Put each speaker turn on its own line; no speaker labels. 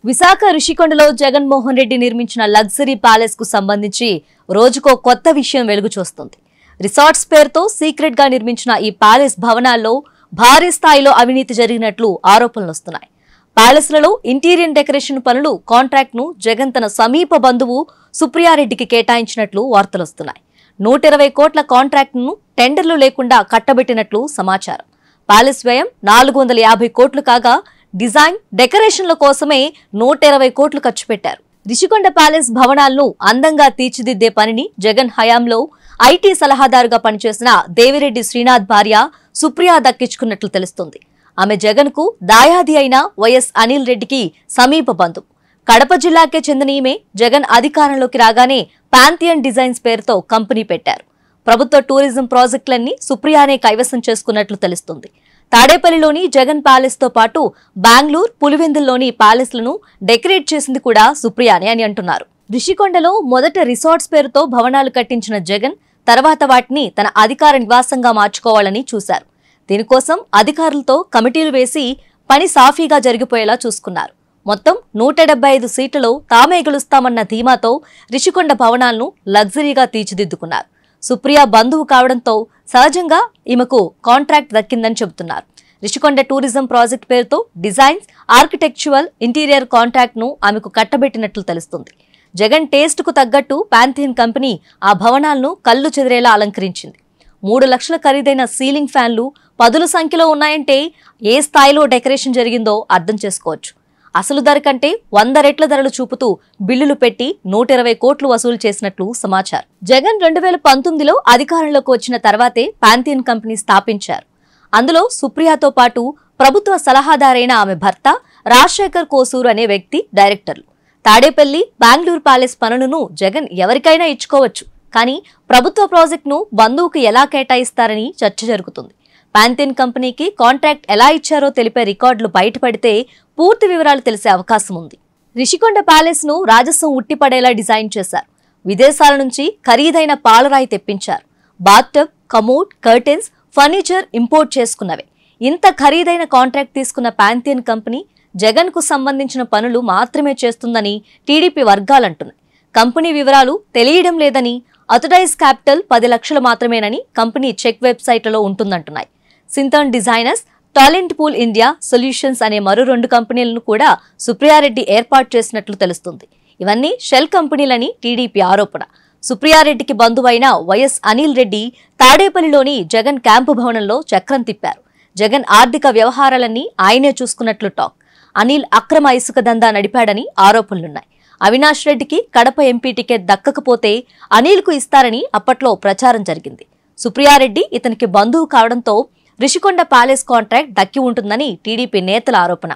విశాఖ రిషికొండలో జగన్మోహన్ రెడ్డి నిర్మించిన luxury palace కు సంబంధించి రోజుకో కొత్త విషయం వెలుగు చూస్తుంది. రిసార్ట్స్ పేరుతో సీక్రెట్ గా నిర్మించిన ఈ ప్యాలెస్ భవనాల్లో భారీ స్థాయిలో అవినీతి జరిగినట్లు ఆరోపణలు వస్తున్నాయి. ప్యాలెస్లలో ఇంటీరియర్ డెకరేషన్ పనులు కాంట్రాక్ట్ ను జగన్ తన సమీప బంధువు సుప్రియారెడ్డికి కేటాయించినట్లు వార్తలు వస్తున్నాయి. 120 కోట్ల కాంట్రాక్ట్ ను టెండర్లు లేకుండా కట్టబెట్టినట్లు సమాచారం. ప్యాలెస్ వ్యయం 450 కోట్లు కాగా డిజైన్ డెకరేషన్ల కోసమే 120 కోట్లు ఖర్చు పెట్టారు. రిషికొండ ప్యాలెస్ భవనాలను అందంగా తీర్చిదిద్దే పనిని జగన్ హయాంలో ఐటీ సలహాదారుగా పనిచేసిన దేవిరెడ్డి శ్రీనాథ్ భార్య సుప్రియా దక్కించుకున్నట్లు తెలుస్తుంది. ఆమె జగన్ కు దాయాది అయిన వైఎస్ అనిల్ రెడ్డికి సమీప బంధువు. కడప జిల్లాకే చెందిన ఈమె జగన్ అధికారంలోకి రాగానే పాంథియన్ డిజైన్స్ పేరుతో కంపెనీ పెట్టారు. ప్రభుత్వ టూరిజం ప్రాజెక్టులన్నీ సుప్రియానే కైవసం చేసుకున్నట్లు తెలుస్తుంది. తాడేపల్లిలోని జగన్ ప్యాలెస్ తో పాటు బెంగళూరు, పులివెందుల్లోని ప్యాలెస్లను డెకరేట్ చేసింది కూడా సుప్రియానే అని అంటున్నారు. రిషికొండలో మొదట రిసార్ట్స్ పేరుతో భవనాలు కట్టించిన జగన్ తర్వాత వాటిని తన అధికార నివాసంగా మార్చుకోవాలని చూశారు. దీనికోసం అధికారులతో కమిటీలు వేసి పని సాఫీగా జరిగిపోయేలా చూసుకున్నారు. మొత్తం 175 సీట్లలో తామే గెలుస్తామన్న ధీమాతో రిషికొండ భవనాలను లగ్జరీగా తీర్చిదిద్దుకున్నారు. సుప్రియా బంధువు కావడంతో సహజంగా ఈమెకు కాంట్రాక్ట్ దక్కిందని చెబుతున్నారు. రిషికొండ టూరిజం ప్రాజెక్ట్ పేరుతో డిజైన్స్, ఆర్కిటెక్చురల్, ఇంటీరియర్ కాంట్రాక్ట్ ను ఆమెకు కట్టబెట్టినట్లు తెలుస్తుంది. జగన్ టేస్ట్ కు తగ్గట్టు పాంథియన్ కంపెనీ ఆ భవనాలను కళ్ళు చెదిరేలా అలంకరించింది. 3 లక్షల ఖరీదైన సీలింగ్ ఫ్యాన్లు పదుల సంఖ్యలో ఉన్నాయంటే ఏ స్థాయిలో డెకరేషన్ జరిగిందో అర్థం చేసుకోవచ్చు. అసలు ధర కంటే 100 రెట్ల ధరలు చూపుతూ బిల్లులు పెట్టి 120 కోట్లు వసూలు చేసినట్లు సమాచారం. జగన్ 2019లో అధికారంలోకి వచ్చిన తర్వాతే పాంథియన్ కంపెనీ స్థాపించారు. అందులో సుప్రియాతో పాటు ప్రభుత్వ సలహాదారైన ఆమె భర్త రాజశేఖర్ కోసూరు అనే వ్యక్తి డైరెక్టర్లు. తాడేపల్లి, బెంగళూరు ప్యాలెస్ పనులను జగన్ ఎవరికైనా ఇచ్చుకోవచ్చు, కానీ ప్రభుత్వ ప్రాజెక్టును బంధువుకు ఎలా కేటాయిస్తారని చర్చ జరుగుతుంది. పాంథియన్ కంపెనీకి కాంట్రాక్ట్ ఎలా ఇచ్చారో తెలిపే రికార్డులు బయటపడితే పూర్తి వివరాలు తెలిసే అవకాశం ఉంది. రిషికొండ ప్యాలెస్ ను రాజస్వం ఉట్టిపడేలా డిజైన్ చేశారు. విదేశాల నుంచి ఖరీదైన పాలరాయి తెప్పించారు. Bathtub, commode, curtains, furniture import చేసుకున్నవే. ఇంత ఖరీదైన కాంట్రాక్ట్ తీసుకున్న పాంథియన్ కంపెనీ జగన్ కు సంబంధించిన పనులు మాత్రమే చేస్తుందని టీడీపీ వర్గాలంటున్నాయి. కంపెనీ వివరాలు తెలియడం లేదని, అథరైజ్ క్యాపిటల్ 10 లక్షలు మాత్రమేనని కంపెనీ చెక్ వెబ్సైట్లలో ఉంటుందంటున్నాయి. సింథర్న్ designers, talent pool India solutions అనే మరో 2 కంపెనీలను కూడా సుప్రియారెడ్డి ఏర్పాటు చేసినట్లు తెలుస్తుంది. ఇవన్నీ షెల్ కంపెనీలని టీడీపీ ఆరోపణ. సుప్రియారెడ్డికి బంధువైన వైఎస్ అనిల్ రెడ్డి తాడేపల్లిలోని జగన్ క్యాంపు భవనంలో చక్రం తిప్పారు. జగన్ ఆర్థిక వ్యవహారాలన్నీ ఆయనే చూసుకున్నట్లు టాక్. అనిల్ అక్రమ ఇసుక దందా నడిపాడని ఆరోపణలున్నాయి. అవినాష్ రెడ్డికి కడప ఎంపీ టికెట్ దక్కకపోతే అనిల్ కు ఇస్తారని అప్పట్లో ప్రచారం జరిగింది. సుప్రియారెడ్డి ఇతనికి బంధువు కావడంతో రిషికొండ ప్యాలెస్ కాంట్రాక్ట్ దక్కి ఉంటుందని టీడీపీ నేతల ఆరోపణ.